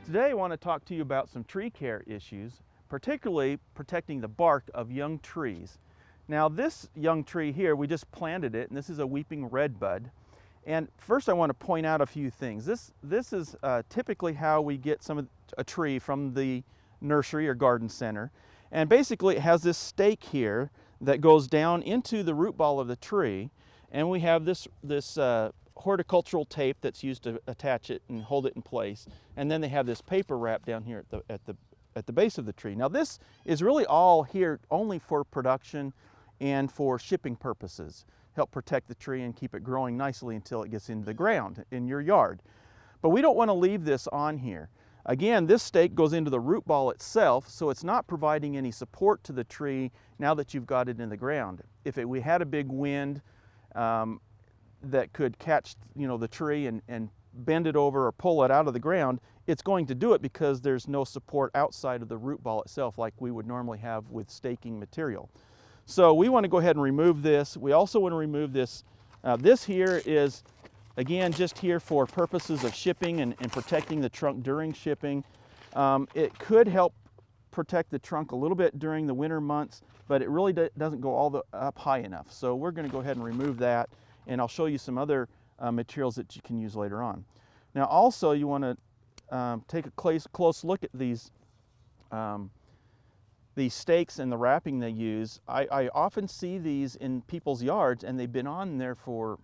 Today I want to talk to you about some tree care issues, particularly protecting the bark of young trees. Now this young tree here, we just planted it, and this is a weeping redbud. And first I want to point out a few things. This is typically how we get a tree from the nursery or garden center. And basically it has this stake here that goes down into the root ball of the tree, and we have this horticultural tape that's used to attach it and hold it in place, and then they have this paper wrap down here at the base of the tree. Now this is really all here only for production and for shipping purposes. Help protect the tree and keep it growing nicely until it gets into the ground in your yard. But we don't want to leave this on here. Again, this stake goes into the root ball itself, so it's not providing any support to the tree now that you've got it in the ground. If we had a big wind that could catch the tree and bend it over or pull it out of the ground, it's going to do it because there's no support outside of the root ball itself like we would normally have with staking material. So we want to go ahead and remove this. We also want to remove this. This here is, again, just here for purposes of shipping and protecting the trunk during shipping. It could help protect the trunk a little bit during the winter months, but it really doesn't go all up high enough. So we're going to go ahead and remove that, and I'll show you some other materials that you can use later on. Now also you want to take a close look at these stakes and the wrapping they use. I often see these in people's yards, and they've been on there for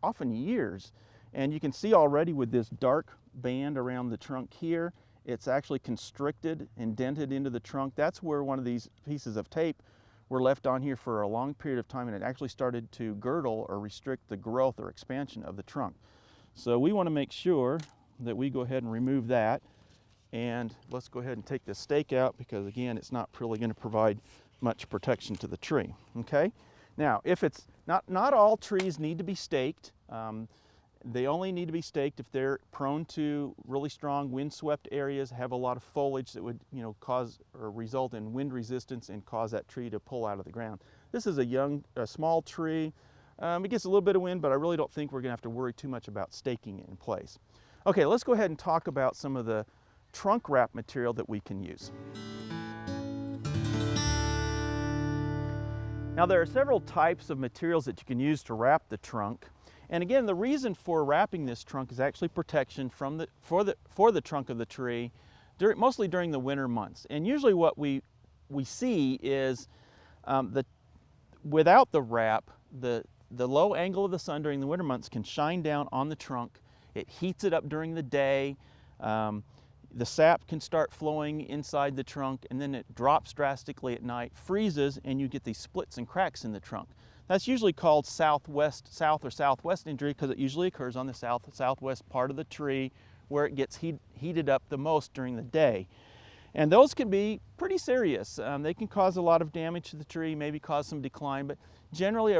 often years. And you can see already with this dark band around the trunk here, it's actually constricted and dented into the trunk. That's where one of these pieces of tape were left on here for a long period of time, and it actually started to girdle or restrict the growth or expansion of the trunk. So we want to make sure that we go ahead and remove that. And let's go ahead and take this stake out, because again, it's not really going to provide much protection to the tree. Okay. Now, if it's not all trees need to be staked. They only need to be staked if they're prone to really strong windswept areas, have a lot of foliage that would cause or result in wind resistance and cause that tree to pull out of the ground. This is a small tree. It gets a little bit of wind, but I really don't think we're going to have to worry too much about staking it in place. Okay, let's go ahead and talk about some of the trunk wrap material that we can use. Now there are several types of materials that you can use to wrap the trunk. And again, the reason for wrapping this trunk is actually protection for the trunk of the tree, mostly during the winter months. And usually what we see is without the wrap, the low angle of the sun during the winter months can shine down on the trunk. It heats it up during the day. The sap can start flowing inside the trunk, and then it drops drastically at night, freezes, and you get these splits and cracks in the trunk. That's usually called south or southwest injury, because it usually occurs on the southwest part of the tree where it gets heated up the most during the day. And those can be pretty serious. They can cause a lot of damage to the tree, maybe cause some decline, but generally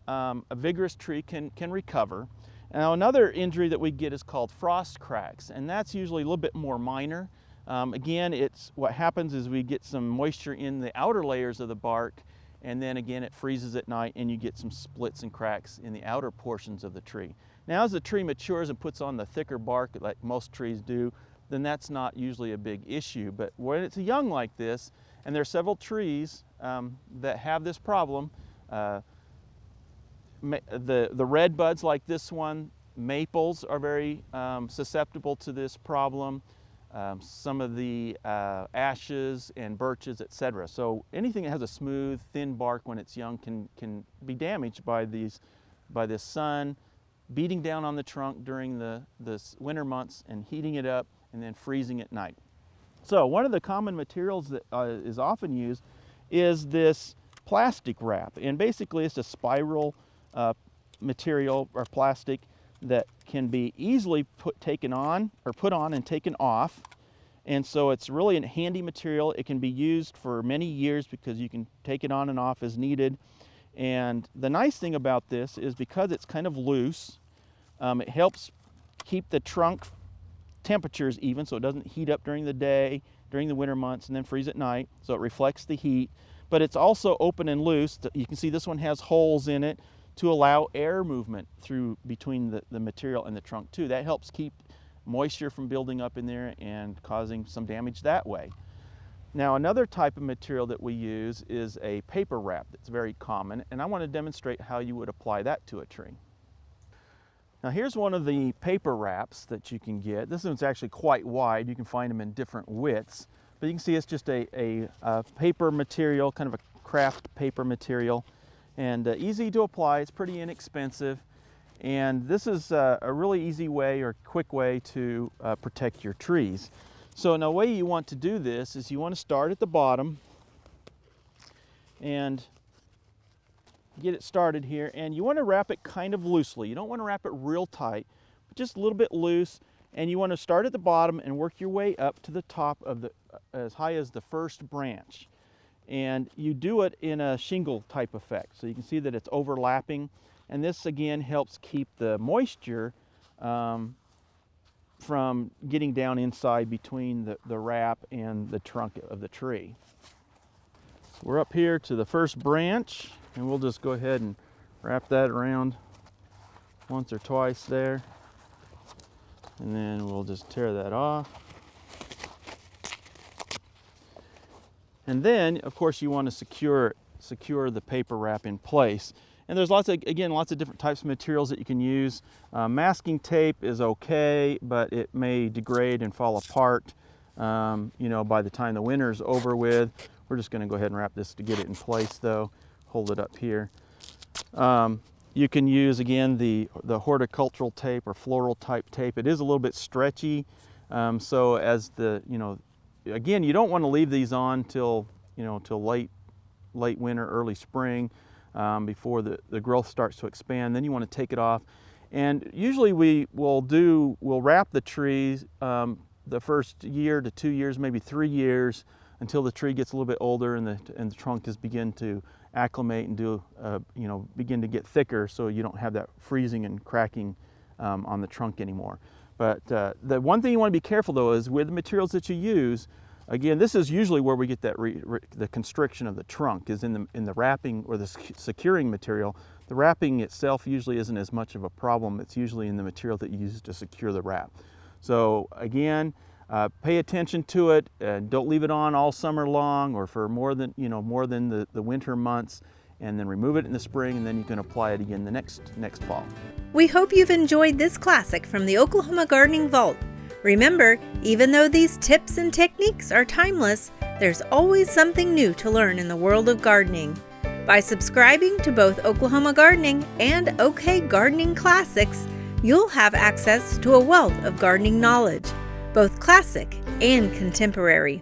a vigorous tree can recover. Now another injury that we get is called frost cracks, and that's usually a little bit more minor. Again, what happens is we get some moisture in the outer layers of the bark, and then again it freezes at night and you get some splits and cracks in the outer portions of the tree. Now as the tree matures and puts on the thicker bark like most trees do, then that's not usually a big issue. But when it's young like this, and there are several trees that have this problem, the red buds like this one, maples are very susceptible to this problem. Some of the ashes and birches, etc. So anything that has a smooth, thin bark when it's young can be damaged by this sun beating down on the trunk during the winter months and heating it up and then freezing at night. So one of the common materials that is often used is this plastic wrap, and basically it's a spiral material or plastic that can be easily put on and taken off. And so it's really a handy material. It can be used for many years because you can take it on and off as needed. And the nice thing about this is because it's kind of loose, it helps keep the trunk temperatures even, so it doesn't heat up during the day, during the winter months, and then freeze at night, so it reflects the heat. But it's also open and loose. You can see this one has holes in it to allow air movement between the material and the trunk too. That helps keep moisture from building up in there and causing some damage that way. Now, another type of material that we use is a paper wrap that's very common, and I want to demonstrate how you would apply that to a tree. Now, here's one of the paper wraps that you can get. This one's actually quite wide. You can find them in different widths, but you can see it's just a paper material, kind of a craft paper material, and easy to apply. It's pretty inexpensive, and this is a really easy way or quick way to protect your trees. So now, the way you want to do this is you want to start at the bottom and get it started here, and you want to wrap it kind of loosely. You don't want to wrap it real tight, but just a little bit loose, and you want to start at the bottom and work your way up to the top of the as high as the first branch. And you do it in a shingle type effect, so you can see that it's overlapping, and this again helps keep the moisture from getting down inside between the wrap and the trunk of the tree. So we're up here to the first branch, and we'll just go ahead and wrap that around once or twice there, and then we'll just tear that off. And then, of course, you want to secure the paper wrap in place. And there's lots of different types of materials that you can use. Masking tape is okay, but it may degrade and fall apart, by the time the winter's over with. We're just going to go ahead and wrap this to get it in place, though. Hold it up here. You can use, again, the horticultural tape or floral type tape. It is a little bit stretchy, so as again, you don't want to leave these on till late winter, early spring. Before the growth starts to expand. Then you want to take it off, and usually we'll wrap the trees the first year to 2 years, maybe 3 years, until the tree gets a little bit older and the trunk is begin to acclimate and begin to get thicker, so you don't have that freezing and cracking on the trunk anymore. But the one thing you want to be careful, though, is with the materials that you use. Again, this is usually where we get that the constriction of the trunk is in the wrapping or the securing material. The wrapping itself usually isn't as much of a problem. It's usually in the material that you use to secure the wrap. So again, pay attention to it. Don't leave it on all summer long or for more than the winter months, and then remove it in the spring, and then you can apply it again the next fall. We hope you've enjoyed this classic from the Oklahoma Gardening Vault. Remember, even though these tips and techniques are timeless, there's always something new to learn in the world of gardening. By subscribing to both Oklahoma Gardening and OK Gardening Classics, you'll have access to a wealth of gardening knowledge, both classic and contemporary.